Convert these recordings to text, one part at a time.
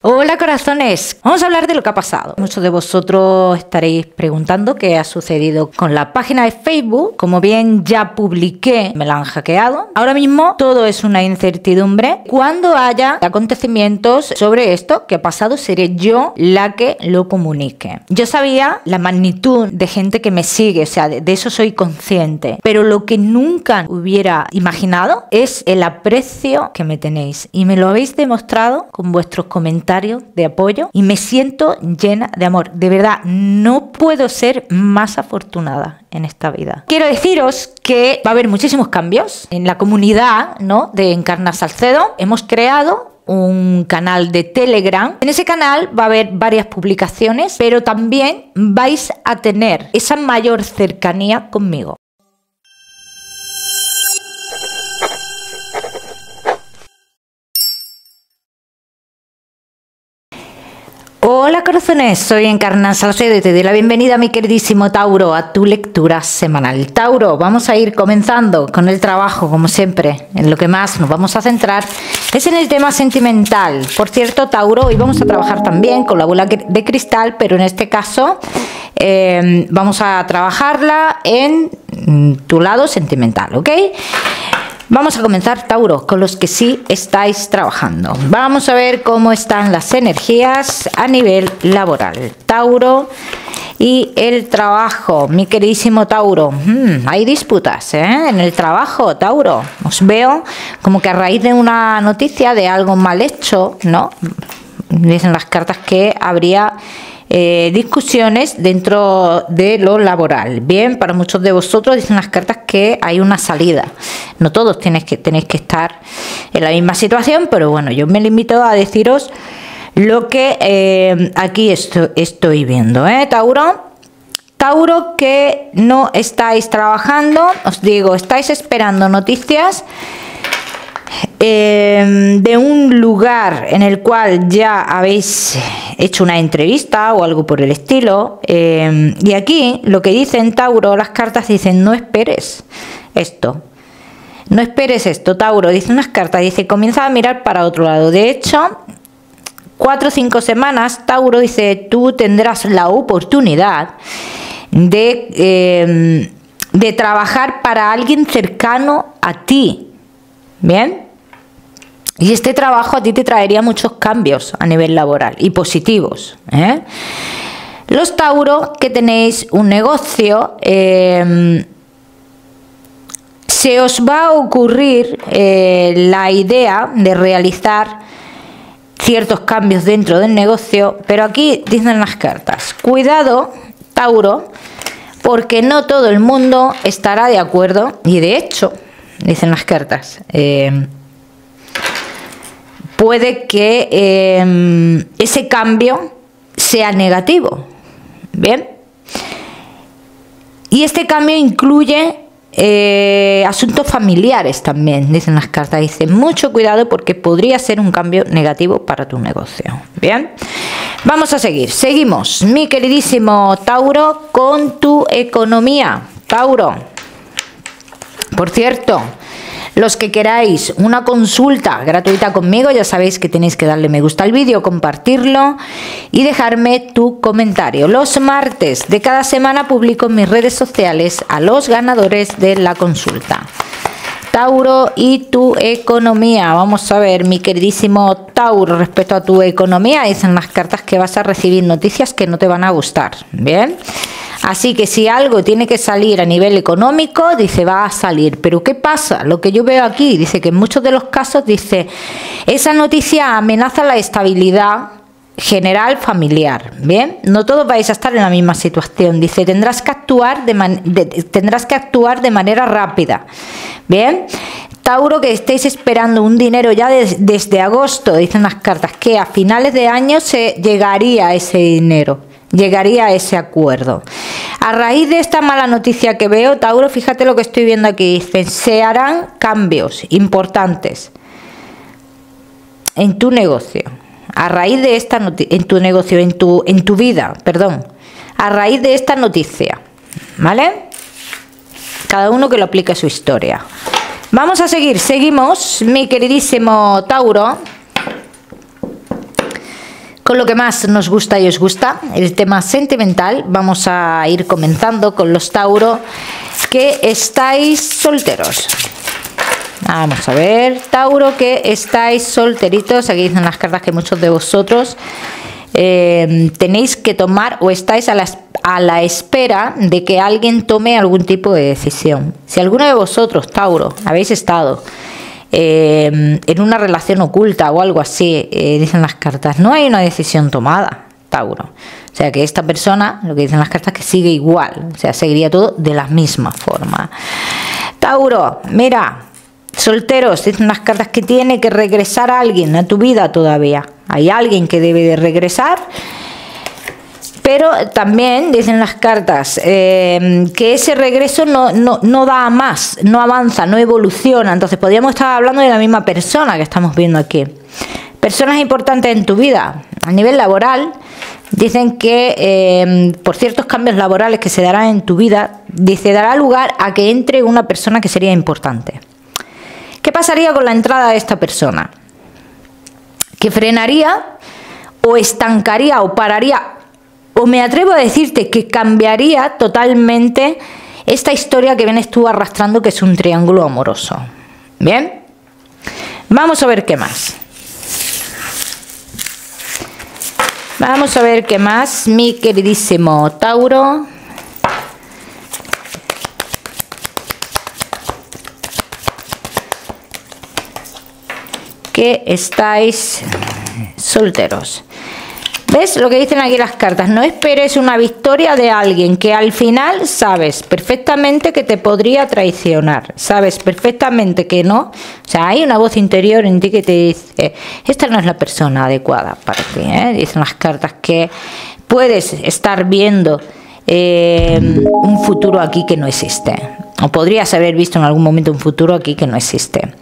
Hola corazones, vamos a hablar de lo que ha pasado. Muchos de vosotros estaréis preguntando qué ha sucedido con la página de Facebook. Como bien ya publiqué, me la han hackeado. Ahora mismo todo es una incertidumbre. Cuando haya acontecimientos sobre esto que ha pasado, seré yo la que lo comunique. Yo sabía la magnitud de gente que me sigue, o sea, de eso soy consciente. Pero lo que nunca hubiera imaginado es el aprecio que me tenéis. Y me lo habéis demostrado con vuestros comentarios de apoyo y me siento llena de amor. De verdad, no puedo ser más afortunada en esta vida. Quiero deciros que va a haber muchísimos cambios en la comunidad, ¿no?, de Encarna Salcedo. Hemos creado un canal de Telegram. En ese canal va a haber varias publicaciones, pero también vais a tener esa mayor cercanía conmigo. Hola corazones, soy Encarna Salcedo y te doy la bienvenida, mi queridísimo Tauro, a tu lectura semanal. Tauro, vamos a ir comenzando con el trabajo, como siempre. En lo que más nos vamos a centrar es en el tema sentimental. Por cierto, Tauro, hoy vamos a trabajar también con la bola de cristal, pero en este caso vamos a trabajarla en tu lado sentimental, ¿ok? Vamos a comenzar, Tauro, con los que sí estáis trabajando. Vamos a ver cómo están las energías a nivel laboral. Tauro y el trabajo, mi queridísimo Tauro. Hay disputas, en el trabajo, Tauro. Os veo como que a raíz de una noticia de algo mal hecho, ¿no? Dicen las cartas que habría discusiones dentro de lo laboral. Bien, para muchos de vosotros dicen las cartas que hay una salida. No todos tenéis que estar en la misma situación, pero bueno, yo me limito a deciros lo que aquí estoy viendo, Tauro. Tauro, que no estáis trabajando, os digo, estáis esperando noticias de un lugar en el cual ya habéis hecho una entrevista o algo por el estilo, y aquí lo que dicen, Tauro, las cartas dicen: no esperes esto, no esperes esto, Tauro. Dicen unas cartas, dice: comienza a mirar para otro lado. De hecho, 4 o 5 semanas, Tauro, dice, tú tendrás la oportunidad de trabajar para alguien cercano a ti. Bien, y este trabajo a ti te traería muchos cambios a nivel laboral y positivos, Los Tauro que tenéis un negocio, se os va a ocurrir la idea de realizar ciertos cambios dentro del negocio, pero aquí dicen las cartas: cuidado, Tauro, porque no todo el mundo estará de acuerdo, y de hecho dicen las cartas, puede que ese cambio sea negativo. Bien, y este cambio incluye asuntos familiares también, dicen las cartas. Dicen: mucho cuidado porque podría ser un cambio negativo para tu negocio. Bien, vamos a seguimos, mi queridísimo Tauro, con tu economía. Tauro, por cierto, los que queráis una consulta gratuita conmigo, ya sabéis que tenéis que darle me gusta al vídeo, compartirlo y dejarme tu comentario. Los martes de cada semana publico en mis redes sociales a los ganadores de la consulta. Tauro y tu economía. Vamos a ver, mi queridísimo Tauro, respecto a tu economía, dicen las cartas que vas a recibir noticias que no te van a gustar. Bien, así que si algo tiene que salir a nivel económico, dice, va a salir. Pero ¿qué pasa? Lo que yo veo aquí, dice que en muchos de los casos, dice, esa noticia amenaza la estabilidad general familiar. Bien, no todos vais a estar en la misma situación. Dice, tendrás que actuar de manera rápida. Bien, Tauro, que estéis esperando un dinero ya desde agosto, dicen las cartas que a finales de año se llegaría a ese dinero, llegaría a ese acuerdo. A raíz de esta mala noticia que veo, Tauro, fíjate lo que estoy viendo aquí, dice, se harán cambios importantes en tu negocio. A raíz de esta en tu vida, perdón, a raíz de esta noticia, ¿vale? Cada uno que lo aplique a su historia. Vamos a seguimos, mi queridísimo Tauro. con lo que más nos gusta y os gusta, el tema sentimental. Vamos a ir comenzando con los Tauro que estáis solteros. Vamos a ver, Tauro, que estáis solteritos. Aquí dicen las cartas que muchos de vosotros tenéis que tomar o estáis a la espera de que alguien tome algún tipo de decisión. Si alguno de vosotros, Tauro, habéis estado en una relación oculta o algo así, dicen las cartas, no hay una decisión tomada, Tauro. O sea que esta persona, lo que dicen las cartas, que sigue igual, o sea, seguiría todo de la misma forma. Tauro, mira, solteros, dicen las cartas que tiene que regresar a alguien a tu vida todavía. Hay alguien que debe de regresar. Pero también dicen las cartas que ese regreso no da más, no avanza, no evoluciona. Entonces podríamos estar hablando de la misma persona que estamos viendo aquí. Personas importantes en tu vida. A nivel laboral, dicen que por ciertos cambios laborales que se darán en tu vida, dice, dará lugar a que entre una persona que sería importante. ¿Qué pasaría con la entrada de esta persona? Que frenaría o estancaría o pararía, o me atrevo a decirte que cambiaría totalmente esta historia que vienes tú arrastrando, que es un triángulo amoroso. Bien, vamos a ver qué más. Vamos a ver qué más, mi queridísimo Tauro. Que estáis solteros. ¿Ves lo que dicen aquí las cartas? No esperes una victoria de alguien que al final sabes perfectamente que te podría traicionar. Sabes perfectamente que no. O sea, hay una voz interior en ti que te dice, esta no es la persona adecuada para ti, ¿eh? Dicen las cartas que puedes estar viendo un futuro aquí que no existe. O podrías haber visto en algún momento un futuro aquí que no existe.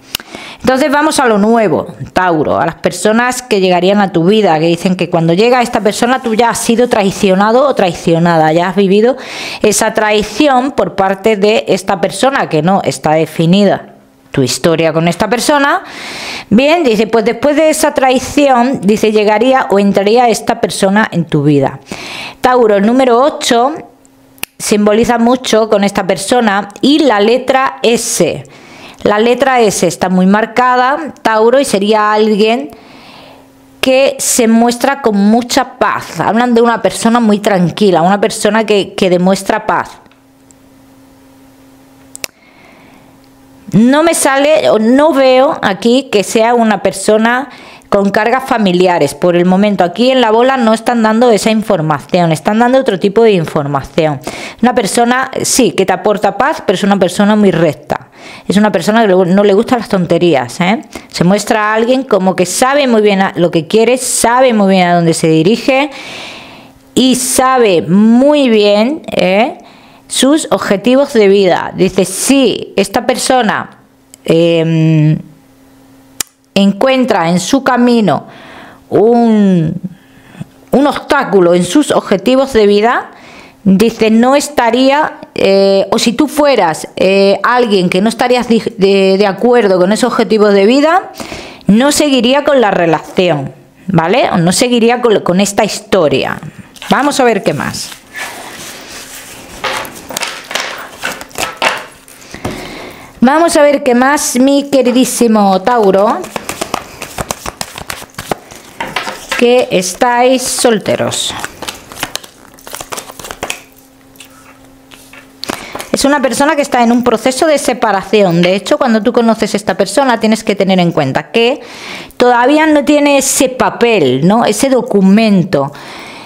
Entonces vamos a lo nuevo, Tauro, a las personas que llegarían a tu vida, que dicen que cuando llega esta persona tú ya has sido traicionado o traicionada, ya has vivido esa traición por parte de esta persona que no está definida tu historia con esta persona. Bien, dice, pues después de esa traición, dice, llegaría o entraría esta persona en tu vida. Tauro, el número 8 simboliza mucho con esta persona y la letra S. La letra S está muy marcada, Tauro, y sería alguien que se muestra con mucha paz. Hablan de una persona muy tranquila, una persona que demuestra paz. No me sale, o no veo aquí que sea una persona con cargas familiares. Por el momento aquí en la bola no están dando esa información, están dando otro tipo de información. Una persona, sí, que te aporta paz, pero es una persona muy recta. Es una persona que no le gustan las tonterías, ¿eh? Se muestra a alguien como que sabe muy bien lo que quiere, sabe muy bien a dónde se dirige y sabe muy bien sus objetivos de vida. Dice, si esta persona encuentra en su camino un obstáculo en sus objetivos de vida, dice, no estaría, o si tú fueras alguien que no estarías de acuerdo con esos objetivos de vida, no seguiría con la relación, ¿vale? O no seguiría con esta historia. Vamos a ver qué más. Vamos a ver qué más, mi queridísimo Tauro, que estáis solteros. Es una persona que está en un proceso de separación. De hecho, cuando tú conoces a esta persona, tienes que tener en cuenta que todavía no tiene ese papel, ¿no? Ese documento,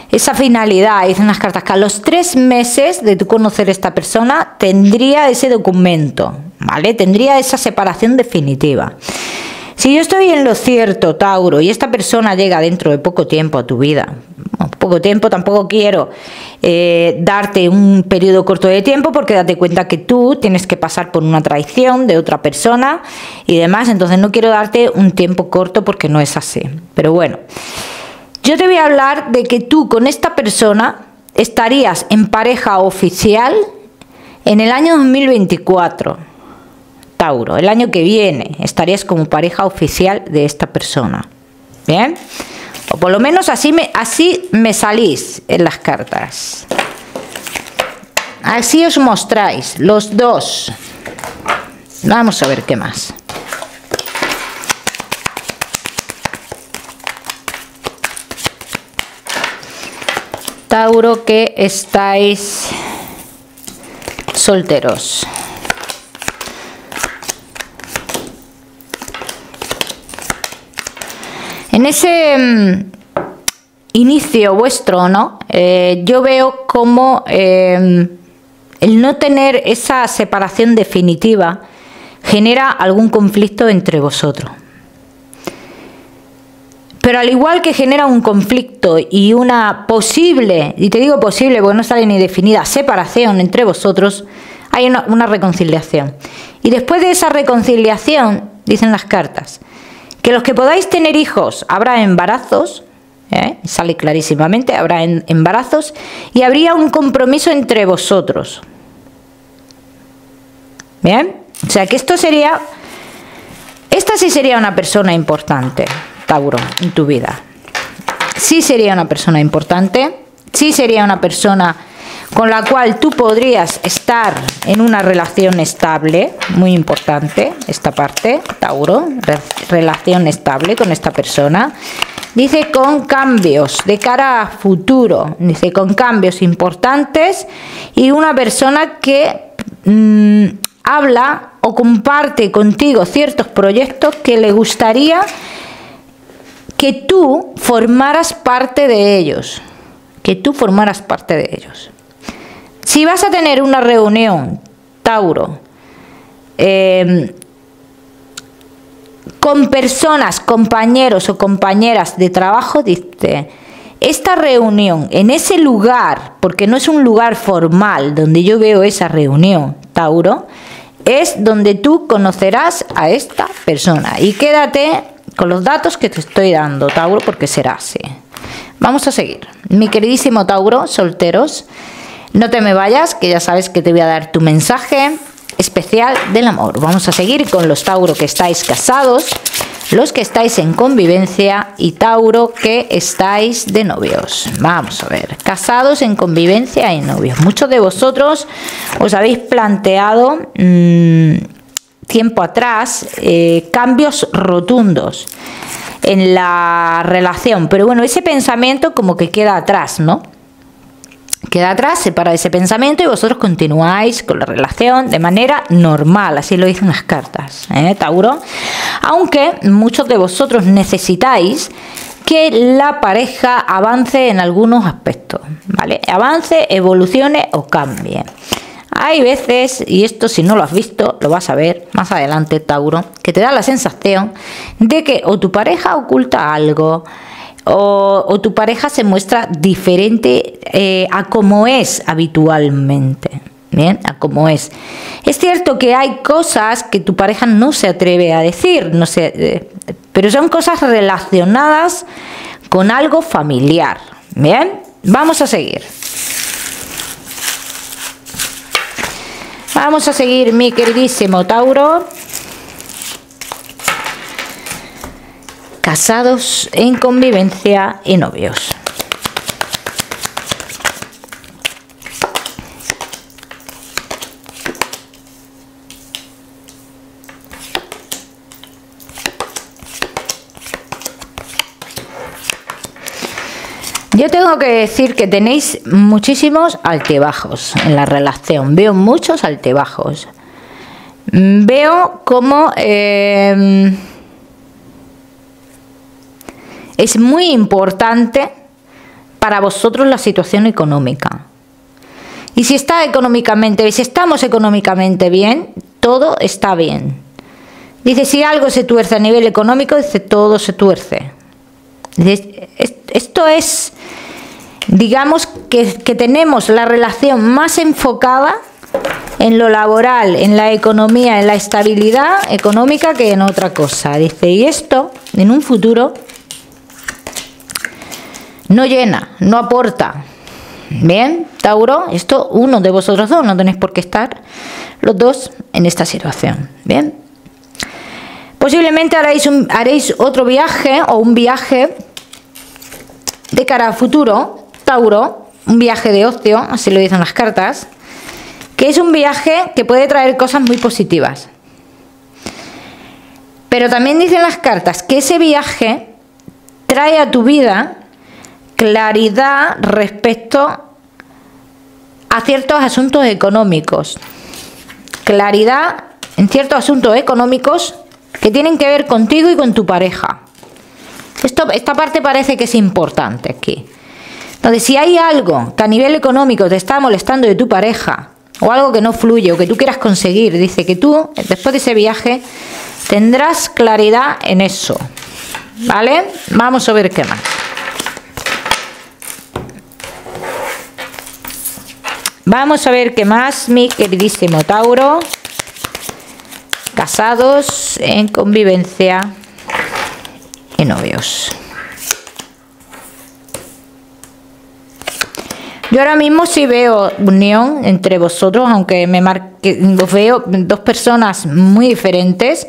esa finalidad. Dicen las cartas que a los 3 meses de tú conocer a esta persona tendría ese documento, ¿vale? Tendría esa separación definitiva. Si yo estoy en lo cierto, Tauro, y esta persona llega dentro de poco tiempo a tu vida, poco tiempo, tampoco quiero darte un periodo corto de tiempo, porque date cuenta que tú tienes que pasar por una traición de otra persona y demás, entonces no quiero darte un tiempo corto porque no es así. Pero bueno, yo te voy a hablar de que tú con esta persona estarías en pareja oficial en el año 2024. Tauro, el año que viene estarías como pareja oficial de esta persona. Bien, O por lo menos así me salís en las cartas. Así os mostráis, los dos. Vamos a ver qué más. Tauro, que estáis solteros. En ese inicio vuestro, ¿no? Yo veo como el no tener esa separación definitiva genera algún conflicto entre vosotros. Pero al igual que genera un conflicto y una posible, y te digo posible porque no sale ni definida, separación entre vosotros, hay una reconciliación. Y después de esa reconciliación, dicen las cartas, que los que podáis tener hijos, habrá embarazos, sale clarísimamente, habrá embarazos, y habría un compromiso entre vosotros. ¿Bien? O sea que esta sí sería una persona importante, Tauro, en tu vida. Sí sería una persona importante, sí sería una persona con la cual tú podrías estar en una relación estable, muy importante esta parte, Tauro, relación estable con esta persona. Dice con cambios de cara a futuro, dice con cambios importantes y una persona que habla o comparte contigo ciertos proyectos que le gustaría que tú formaras parte de ellos, Si vas a tener una reunión, Tauro, con personas, compañeros o compañeras de trabajo, dice, esta reunión en ese lugar, porque no es un lugar formal donde yo veo esa reunión, Tauro, es donde tú conocerás a esta persona. Y quédate con los datos que te estoy dando, Tauro, porque será así. Vamos a seguir. Mi queridísimo Tauro, solteros, no te me vayas, que ya sabes que te voy a dar tu mensaje especial del amor. Vamos a seguir con los Tauro que estáis casados, los que estáis en convivencia y Tauro que estáis de novios. Vamos a ver, casados, en convivencia y novios. Muchos de vosotros os habéis planteado tiempo atrás cambios rotundos en la relación, pero bueno, ese pensamiento como que queda atrás, ¿no? Queda atrás, separa ese pensamiento y vosotros continuáis con la relación de manera normal, así lo dicen las cartas, Tauro. Aunque muchos de vosotros necesitáis que la pareja avance en algunos aspectos, ¿vale? Avance, evolucione o cambie. Hay veces, y esto si no lo has visto, lo vas a ver más adelante, Tauro, que te da la sensación de que o tu pareja oculta algo, o tu pareja se muestra diferente a como es habitualmente. Bien, a como es. Es cierto que hay cosas que tu pareja no se atreve a decir, pero son cosas relacionadas con algo familiar. Bien, vamos a seguir. Vamos a seguir, mi queridísimo Tauro. Casados, en convivencia y novios. Yo tengo que decir que tenéis muchísimos altibajos en la relación. Veo muchos altibajos. Veo como es muy importante para vosotros la situación económica. Y si estamos económicamente bien, todo está bien. Dice, si algo se tuerce a nivel económico, dice, todo se tuerce. Dice, esto es, digamos, que tenemos la relación más enfocada en lo laboral, en la economía, en la estabilidad económica que en otra cosa. Dice, y esto, en un futuro, no llena, no aporta. Bien, Tauro, esto uno de vosotros dos, no tenéis por qué estar los dos en esta situación. Bien, posiblemente haréis otro viaje o un viaje de cara a futuro, Tauro, un viaje de ocio, así lo dicen las cartas, que es un viaje que puede traer cosas muy positivas. Pero también dicen las cartas que ese viaje trae a tu vida claridad respecto a ciertos asuntos económicos. Claridad en ciertos asuntos económicos que tienen que ver contigo y con tu pareja. Esta parte parece que es importante aquí. Entonces, si hay algo que a nivel económico te está molestando de tu pareja, o algo que no fluye, o que tú quieras conseguir, dice que tú, después de ese viaje, tendrás claridad en eso. ¿Vale? Vamos a ver qué más. Vamos a ver qué más, mi queridísimo Tauro. Casados, en convivencia y novios. Yo ahora mismo sí veo unión entre vosotros, aunque os veo dos personas muy diferentes,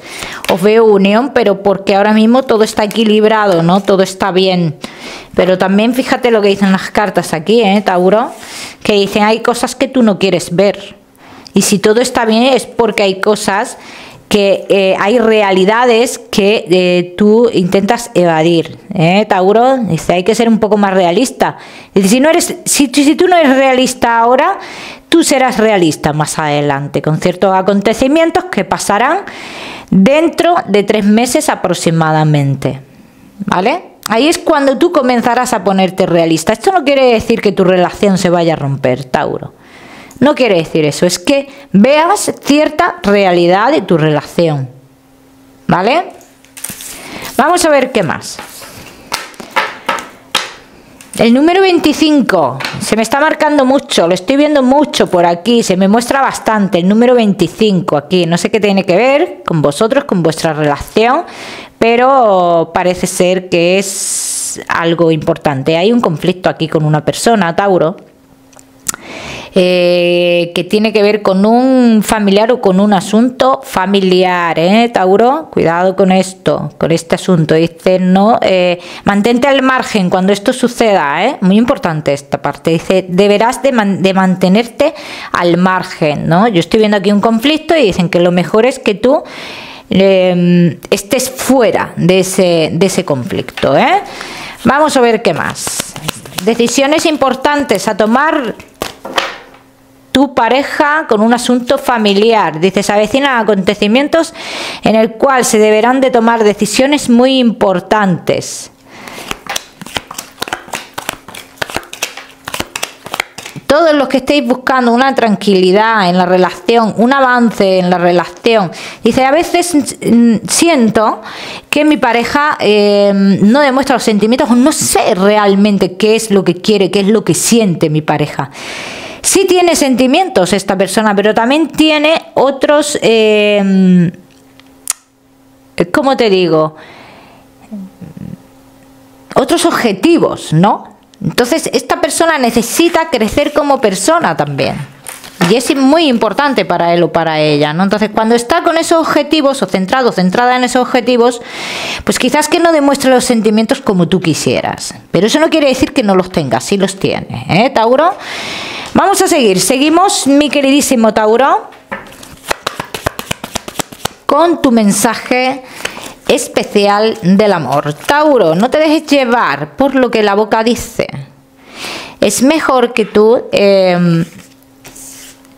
os veo unión, pero porque ahora mismo todo está equilibrado, ¿no? Todo está bien. Pero también fíjate lo que dicen las cartas aquí, Tauro, que dicen hay cosas que tú no quieres ver. Y si todo está bien es porque hay cosas que hay realidades que tú intentas evadir, Tauro. Dice, hay que ser un poco más realista. Dice, si tú no eres realista ahora, tú serás realista más adelante, con ciertos acontecimientos que pasarán dentro de 3 meses aproximadamente, ¿vale? Ahí es cuando tú comenzarás a ponerte realista. Esto no quiere decir que tu relación se vaya a romper, Tauro. No quiere decir eso, es que veas cierta realidad de tu relación, ¿vale? Vamos a ver qué más. El número 25, se me está marcando mucho, lo estoy viendo mucho por aquí, se me muestra bastante el número 25 aquí. No sé qué tiene que ver con vosotros, con vuestra relación, pero parece ser que es algo importante. Hay un conflicto aquí con una persona, Tauro, que tiene que ver con un familiar o con un asunto familiar, Tauro, cuidado con esto, con este asunto. Dice, no, mantente al margen cuando esto suceda, muy importante esta parte. Dice, deberás de mantenerte al margen, ¿no? Yo estoy viendo aquí un conflicto y dicen que lo mejor es que tú estés fuera de ese conflicto, Vamos a ver qué más. Decisiones importantes a tomar tu pareja con un asunto familiar. Dice, se avecinan acontecimientos en el cual se deberán de tomar decisiones muy importantes. Todos los que estéis buscando una tranquilidad en la relación, un avance en la relación, dice, a veces siento que mi pareja no demuestra los sentimientos, o no sé realmente qué es lo que quiere, qué es lo que siente mi pareja. Sí tiene sentimientos esta persona, pero también tiene otros, ¿cómo te digo? Otros objetivos, ¿no? Entonces, esta persona necesita crecer como persona también. Y es muy importante para él o para ella, ¿no? Entonces, cuando está con esos objetivos, o centrada en esos objetivos, pues quizás que no demuestre los sentimientos como tú quisieras. Pero eso no quiere decir que no los tengas, sí los tiene, Tauro. Vamos a seguir. Seguimos, mi queridísimo Tauro, con tu mensaje especial del amor. Tauro, no te dejes llevar por lo que la boca dice. Es mejor que tú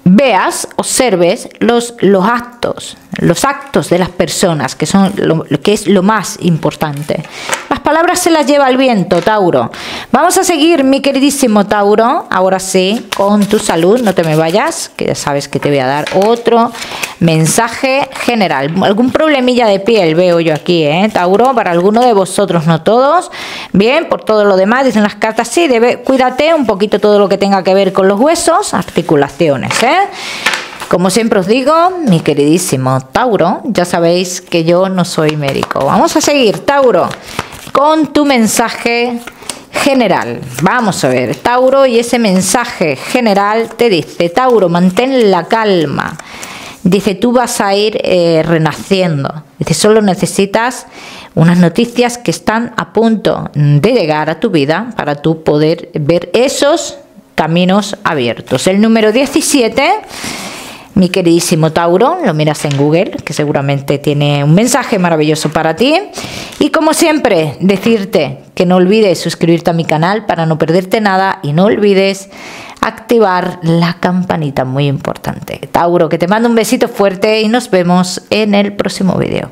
veas, observes los actos de las personas, que son lo que es lo más importante. Las palabras se las lleva el viento, Tauro. Vamos a seguir, mi queridísimo Tauro, ahora sí, con tu salud. No te me vayas, que ya sabes que te voy a dar otro mensaje general. Algún problemilla de piel veo yo aquí, Tauro, para alguno de vosotros, no todos. Bien, por todo lo demás, dicen las cartas, sí, cuídate un poquito todo lo que tenga que ver con los huesos, articulaciones, Como siempre os digo, mi queridísimo Tauro, ya sabéis que yo no soy médico. Vamos a seguir, Tauro, con tu mensaje general. Vamos a ver, Tauro, y ese mensaje general te dice, Tauro, mantén la calma. Dice, tú vas a ir renaciendo. Dice, solo necesitas unas noticias que están a punto de llegar a tu vida para tú poder ver esos caminos abiertos. El número 17, mi queridísimo Tauro, lo miras en Google, que seguramente tiene un mensaje maravilloso para ti. Y como siempre, decirte que no olvides suscribirte a mi canal para no perderte nada y no olvides activar la campanita, muy importante. Tauro, que te mando un besito fuerte y nos vemos en el próximo vídeo.